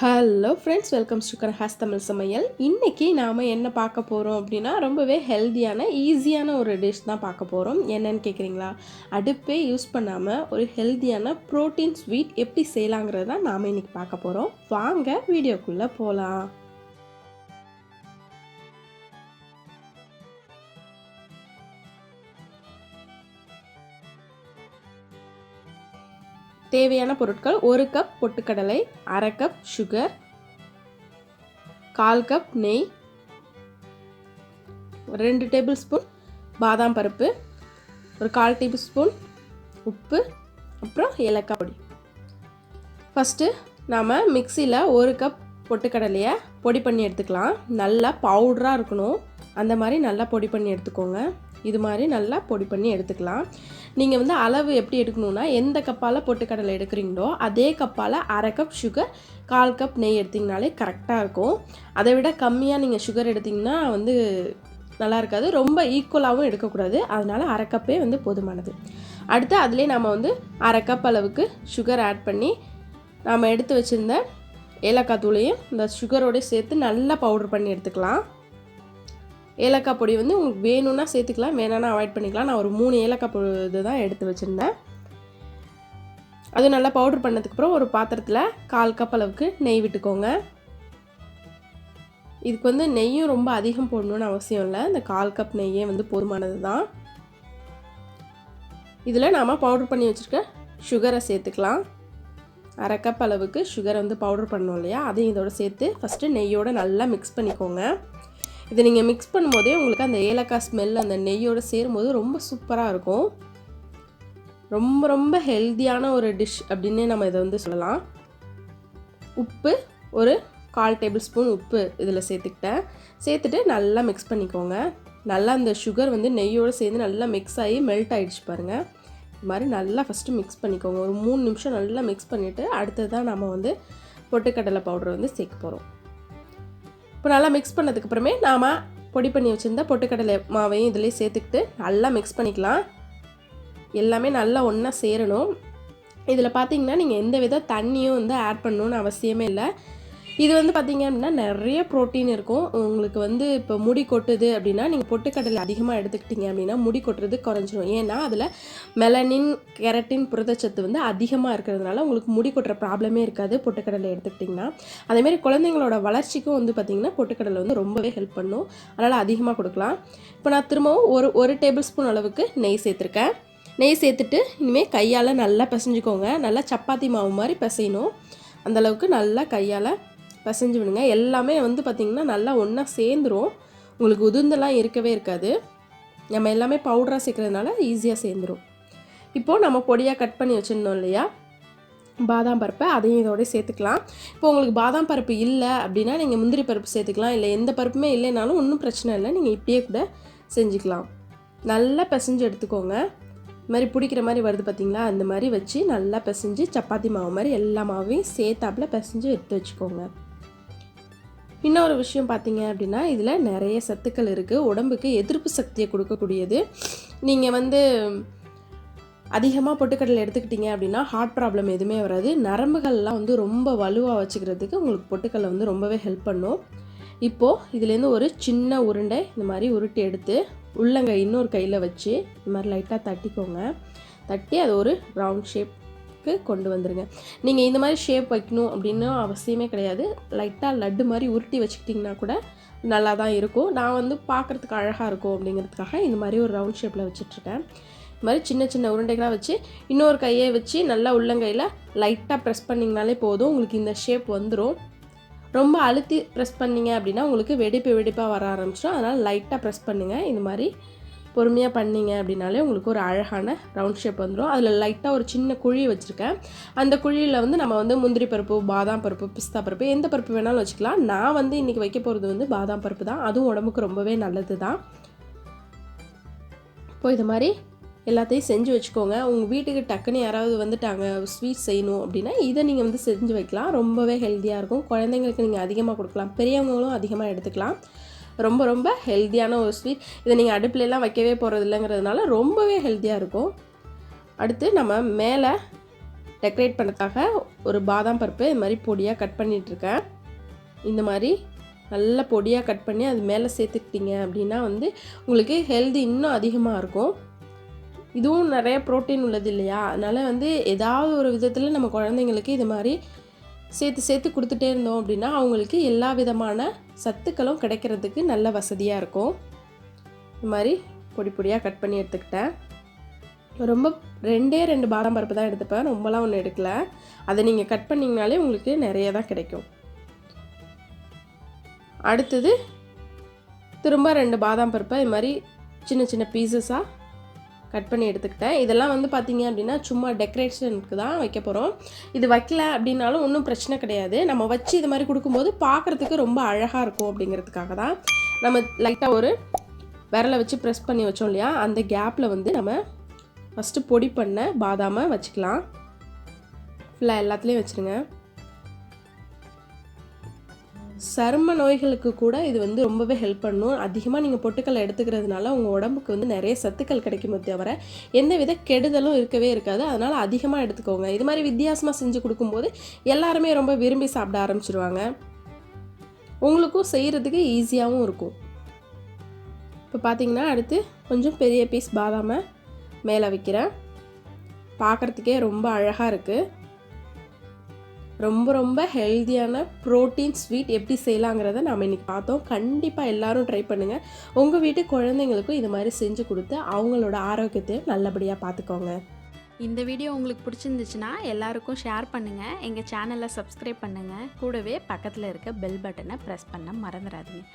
Hello friends, welcome to Kanaka சமையல். இன்றைக்கி நாம் என்ன பார்க்க போகிறோம் அப்படின்னா, ரொம்பவே ஹெல்த்தியான ஈஸியான ஒரு டிஷ் தான் பார்க்க போகிறோம். என்னன்னு கேட்குறீங்களா? அடுப்பே யூஸ் பண்ணாமல் ஒரு ஹெல்த்தியான ப்ரோட்டீன் ஸ்வீட் எப்படி செய்யலாங்கிறது தான் நாம் இன்றைக்கி பார்க்க போகிறோம். வாங்க வீடியோக்குள்ளே போகலாம். தேவையான பொருட்கள்: 1 கப் பொட்டுக்கடலை, அரை கப் சுகர், 1/4 கப் நெய், 2 டேபிள் ஸ்பூன் பாதாம் பருப்பு, ஒரு 1/4 டீஸ்பூன் உப்பு, அப்புறம் ஏலக்காய் பொடி. ஃபஸ்ட்டு நாம் மிக்சியில் 1 கப் பொட்டுக்கடலையை பொடி பண்ணி எடுத்துக்கலாம். நல்லா பவுடராக இருக்கணும், அந்த மாதிரி நல்லா பொடி பண்ணி எடுத்துக்கோங்க. இது மாதிரி நல்லா பொடி பண்ணி எடுத்துக்கலாம். நீங்கள் வந்து அளவு எப்படி எடுக்கணுன்னா, எந்த கப்பால் பொட்டுக்கடலை எடுக்கிறீங்களோ அதே கப்பால் அரை கப் சுகர், 1/4 கப் நெய் எடுத்திங்கனாலே கரெக்டாக இருக்கும். அதை விட கம்மியாக நீங்கள் சுகர் எடுத்திங்கன்னா வந்து நல்லா இருக்காது. ரொம்ப ஈக்குவலாகவும் எடுக்கக்கூடாது, அதனால் அரை கப்பே வந்து போதுமானது. அடுத்து அதிலே நாம் வந்து அரை கப் அளவுக்கு சுகர் ஆட் பண்ணி நாம் எடுத்து வச்சுருந்த ஏலக்காய் தூளையும் இந்த சுகரோடு சேர்த்து நல்லா பவுடர் பண்ணி எடுத்துக்கலாம். ஏலக்காய் பொடி வந்து உங்களுக்கு வேணும்னா சேர்த்துக்கலாம், வேணான்னா அவாய்ட் பண்ணிக்கலாம். நான் ஒரு 3 ஏலக்காய் பொடி தான் எடுத்து வச்சுருந்தேன். அது நல்லா பவுடர் பண்ணதுக்கப்புறம் ஒரு பாத்திரத்தில் 1/4 கப் அளவுக்கு நெய் விட்டுக்கோங்க. இதுக்கு வந்து நெய்யும் ரொம்ப அதிகம் போடணும்னு அவசியம் இல்லை, இந்த 1/4 கப் நெய்யே வந்து போதுமானது தான். இதில் நாம் பவுடர் பண்ணி வச்சுருக்க சுகரை சேர்த்துக்கலாம். அரை கப் அளவுக்கு சுகரை வந்து பவுடர் பண்ணோம் இல்லையா, அதையும் இதோட சேர்த்து ஃபஸ்ட்டு நெய்யோடு நல்லா மிக்ஸ் பண்ணிக்கோங்க. இதை நீங்கள் மிக்ஸ் பண்ணும்போதே உங்களுக்கு அந்த ஏலக்காய் ஸ்மெல் அந்த நெய்யோடு சேரும்போது ரொம்ப சூப்பராக இருக்கும். ரொம்ப ரொம்ப ஹெல்த்தியான ஒரு டிஷ் அப்படின்னே நம்ம இதை வந்து சொல்லலாம். உப்பு ஒரு 1/4 டேபிள் ஸ்பூன் உப்பு இதில் சேர்த்துட்டு நல்லா மிக்ஸ் பண்ணிக்கோங்க. நல்லா அந்த சுகர் வந்து நெய்யோடு சேர்ந்து நல்லா மிக்ஸ் ஆகி மெல்ட் ஆகிடுச்சு பாருங்கள். இது மாதிரி நல்லா ஃபஸ்ட்டு மிக்ஸ் பண்ணிக்கோங்க. ஒரு 3 நிமிஷம் நல்லா மிக்ஸ் பண்ணிவிட்டு அடுத்தது தான் நம்ம வந்து பொட்டுக்கடலை பவுடர் வந்து சேர்க்க போகிறோம். இப்போ நல்லா மிக்ஸ் பண்ணதுக்கப்புறமே நாம் பொடி பண்ணி வச்சுருந்த பொட்டுக்கடலை மாவையும் இதிலே சேர்த்துக்கிட்டு நல்லா மிக்ஸ் பண்ணிக்கலாம். எல்லாமே நல்லா ஒன்றா சேரணும். இதில் பார்த்திங்கன்னா நீங்கள் எந்த வித தண்ணியும் வந்து ஆட் பண்ணணுன்னு அவசியமே இல்லை. இது வந்து பார்த்திங்க அப்படின்னா நிறைய ப்ரோட்டீன் இருக்கும். உங்களுக்கு வந்து இப்போ முடி கொட்டுது அப்படின்னா நீங்கள் பொட்டுக்கடலை அதிகமாக எடுத்துக்கிட்டிங்க அப்படின்னா முடி கொட்டுறது குறைஞ்சிரும். ஏன்னா அதில் மெலனின், கெரட்டின், புரதச்சத்து வந்து அதிகமாக இருக்கிறதுனால உங்களுக்கு முடி கொட்டுற ப்ராப்ளமே இருக்காது பொட்டுக்கடலை எடுத்துக்கிட்டிங்கன்னா. அதேமாதிரி குழந்தைங்களோட வளர்ச்சிக்கும் வந்து பார்த்திங்கன்னா பொட்டுக்கடலை வந்து ரொம்பவே ஹெல்ப் பண்ணும், அதனால் அதிகமாக கொடுக்கலாம். இப்போ நான் திரும்பவும் ஒரு டேபிள் ஸ்பூன் அளவுக்கு நெய் சேர்த்துருக்கேன். நெய் சேர்த்துட்டு இனிமேல் கையால் நல்லா பிசைஞ்சுக்கோங்க. நல்லா சப்பாத்தி மாவு மாதிரி பிசையணும், அந்தளவுக்கு நல்லா கையால் பிசைஞ்சு விடுங்க. எல்லாமே வந்து பார்த்திங்கன்னா நல்லா ஒன்றா சேர்ந்துரும், உங்களுக்கு உதிர்ந்தெல்லாம் இருக்கவே இருக்காது. நம்ம எல்லாமே பவுடராக சேர்க்குறதுனால ஈஸியாக சேர்ந்துரும். இப்போது நம்ம பொடியாக கட் பண்ணி வச்சுருந்தோம் இல்லையா பாதாம் பருப்பை, அதையும் இதோட சேர்த்துக்கலாம். இப்போ உங்களுக்கு பாதாம் பருப்பு இல்லை அப்படின்னா நீங்கள் முந்திரி பருப்பு சேர்த்துக்கலாம். இல்லை எந்த பருப்புமே இல்லைனாலும் ஒன்றும் பிரச்சனை இல்லை, நீங்கள் இப்படியே கூட செஞ்சுக்கலாம். நல்லா பிசைஞ்சு எடுத்துக்கோங்க. இது மாதிரி பிடிக்கிற மாதிரி வருது பார்த்திங்களா, அந்த மாதிரி வச்சு நல்லா பிசைஞ்சு சப்பாத்தி மாவு மாதிரி எல்லா மாவையும் சேர்த்தாப்பில் பிசைஞ்சு எடுத்து வச்சுக்கோங்க. இன்னொரு விஷயம் பார்த்திங்க அப்படின்னா இதில் நிறைய சத்துக்கள் இருக்குது, உடம்புக்கு எதிர்ப்பு சக்தியை கொடுக்கக்கூடியது. நீங்கள் வந்து அதிகமாக பொட்டுக்கடலை எடுத்துக்கிட்டிங்க அப்படின்னா ஹார்ட் ப்ராப்ளம் எதுவுமே வராது. நரம்புகள்லாம் வந்து ரொம்ப வலுவாக வச்சுக்கிறதுக்கு உங்களுக்கு பொட்டுக்கடலை வந்து ரொம்பவே ஹெல்ப் பண்ணும். இப்போது இதுலேருந்து ஒரு சின்ன உருண்டை இந்த மாதிரி உருட்டி எடுத்து உள்ளங்கை இன்னொரு கையில் வச்சு இந்த மாதிரி லைட்டாக தட்டிக்கோங்க. தட்டி அது ஒரு ரவுண்ட் ஷேப்க்கு கொண்டு வந்துடுங்க. நீங்கள் இந்த மாதிரி ஷேப் வைக்கணும் அப்படின்னு அவசியமே கிடையாது. லைட்டாக லட்டு மாதிரி உருட்டி வச்சுக்கிட்டிங்கன்னா கூட நல்லா தான் இருக்கும். நான் வந்து பார்க்குறதுக்கு அழகாக இருக்கும் அப்படிங்கிறதுக்காக இந்த மாதிரி ஒரு ரவுண்ட் ஷேப்பில் வச்சிட்ருக்கேன். இது மாதிரி சின்ன சின்ன உருண்டைகளாக வச்சு இன்னொரு கையை வச்சு நல்லா உள்ளங்கையில் லைட்டாக ப்ரெஸ் பண்ணிங்கனாலே போதும், உங்களுக்கு இந்த ஷேப் வந்துடும். ரொம்ப அழுத்தி ப்ரெஸ் பண்ணிங்க அப்படின்னா உங்களுக்கு வெடிப்பாக வர ஆரம்பிச்சிடும். அதனால் லைட்டாக ப்ரெஸ் பண்ணுங்கள். இந்த மாதிரி பொறுமையாக பண்ணிங்க அப்படின்னாலே உங்களுக்கு ஒரு அழகான ரவுண்ட் ஷேப் வந்துடும். அதில் லைட்டாக ஒரு சின்ன குழி வச்சுருக்கேன். அந்த குழியில் வந்து நம்ம வந்து முந்திரி பருப்பு, பாதாம் பருப்பு, பிஸ்தா பருப்பு எந்த பருப்பு வேணாலும் வச்சுக்கலாம். நான் வந்து இன்றைக்கி வைக்க போகிறது வந்து பாதாம் பருப்பு தான், அதுவும் உடம்புக்கு ரொம்பவே நல்லது தான். இப்போ இது மாதிரி எல்லாத்தையும் செஞ்சு வச்சுக்கோங்க. உங்கள் வீட்டுக்கு டக்குன்னு யாராவது வந்துட்டாங்க ஸ்வீட் செய்யணும் அப்படின்னா இதை நீங்கள் வந்து செஞ்சு வைக்கலாம். ரொம்பவே ஹெல்த்தியாக இருக்கும். குழந்தைங்களுக்கு நீங்கள் அதிகமாக கொடுக்கலாம், பெரியவங்களும் அதிகமாக எடுத்துக்கலாம். ரொம்ப ரொம்ப ஹெல்த்தியான ஒரு ஸ்வீட். இதை நீங்கள் அடுப்புலலாம் வைக்கவே போகிறது இல்லைங்கிறதுனால ரொம்பவே ஹெல்த்தியாக இருக்கும். அடுத்து நம்ம மேலே டெக்கரேட் பண்ணுறதுக்காக ஒரு பாதாம் பருப்பு இது மாதிரி பொடியாக கட் பண்ணிகிட்ருக்கேன். இந்த மாதிரி நல்லா பொடியாக கட் பண்ணி அது மேலே சேர்த்துக்கிட்டிங்க அப்படின்னா வந்து உங்களுக்கு ஹெல்தி இன்னும் அதிகமாக இருக்கும். இதுவும் நிறைய ப்ரோட்டீன் உள்ளது இல்லையா, அதனால் வந்து ஏதாவது ஒரு விதத்தில் நம்ம குழந்தைங்களுக்கு இது மாதிரி சேர்த்து சேர்த்து கொடுத்துட்டே இருந்தோம் அப்படின்னா அவங்களுக்கு எல்லா விதமான சத்துக்களும் கிடைக்கிறதுக்கு நல்ல வசதியாக இருக்கும். இந்த மாதிரி பொடி பொடியாக கட் பண்ணி எடுத்துக்கிட்டேன். ரொம்ப 2 பாதாம் பருப்பு தான் எடுத்துப்பேன், ரொம்பலாம் ஒன்றும் எடுக்கலை. அதை நீங்கள் கட் பண்ணிங்கனாலே உங்களுக்கு நிறைய தான் கிடைக்கும். அடுத்தது திரும்ப 2 பாதாம் பருப்பை இது மாதிரி சின்ன சின்ன பீசஸாக கட் பண்ணி எடுத்துக்கிட்டேன். இதெல்லாம் வந்து பார்த்திங்க அப்படின்னா சும்மா டெக்கரேஷனுக்கு தான் வைக்க போகிறோம். இது வைக்கல அப்படின்னாலும் ஒன்றும் பிரச்சனை கிடையாது. நம்ம வச்சு இது மாதிரி கொடுக்கும்போது பார்க்குறதுக்கு ரொம்ப அழகாக இருக்கும் அப்படிங்கிறதுக்காக தான் நம்ம லைட்டாக ஒரு விரலை வச்சு ப்ரெஸ் பண்ணி வச்சோம் இல்லையா, அந்த கேப்பில் வந்து நம்ம ஃபஸ்ட்டு பொடி பண்ண பாதாமை வச்சுக்கலாம். ஃபுல்லாக எல்லாத்துலேயும் வச்சுருங்க. சரும நோய்களுக்கு கூட இது வந்து ரொம்பவே ஹெல்ப் பண்ணும். அதிகமாக நீங்கள் பொட்டுக்கல்லை எடுத்துக்கிறதுனால உங்கள் உடம்புக்கு வந்து நிறைய சத்துக்கள் கிடைக்குமே தவிர எந்த வித கெடுதலும் இருக்கவே இருக்காது. அதனால் அதிகமாக எடுத்துக்கோங்க. இது மாதிரி வித்தியாசமாக செஞ்சு கொடுக்கும்போது எல்லாருமே ரொம்ப விரும்பி சாப்பிட ஆரம்பிச்சிடுவாங்க. உங்களுக்கும் செய்கிறதுக்கு ஈஸியாகவும் இருக்கும். இப்போ பார்த்தீங்கன்னா அடுத்து கொஞ்சம் பெரிய பீஸ் பாதாமை மேலே வைக்கிறேன். பார்க்குறதுக்கே ரொம்ப அழகாக இருக்குது. ரொம்ப ரொம்ப ஹெல்த்தியான ப்ரோட்டீன் ஸ்வீட் எப்படி செய்யலாங்கிறத நாம் இன்றைக்கி பார்த்தோம். கண்டிப்பாக எல்லோரும் ட்ரை பண்ணுங்கள். உங்கள் வீட்டு குழந்தைங்களுக்கும் இது மாதிரி செஞ்சு கொடுத்து அவங்களோட ஆரோக்கியத்தையும் நல்லபடியாக பார்த்துக்கோங்க. இந்த வீடியோ உங்களுக்கு பிடிச்சிருந்துச்சுன்னா எல்லாருக்கும் ஷேர் பண்ணுங்கள். எங்கள் சேனலை சப்ஸ்கிரைப் பண்ணுங்கள். கூடவே பக்கத்தில் இருக்க பெல் பட்டனை ப்ரெஸ் பண்ண மறந்துடாதீங்க.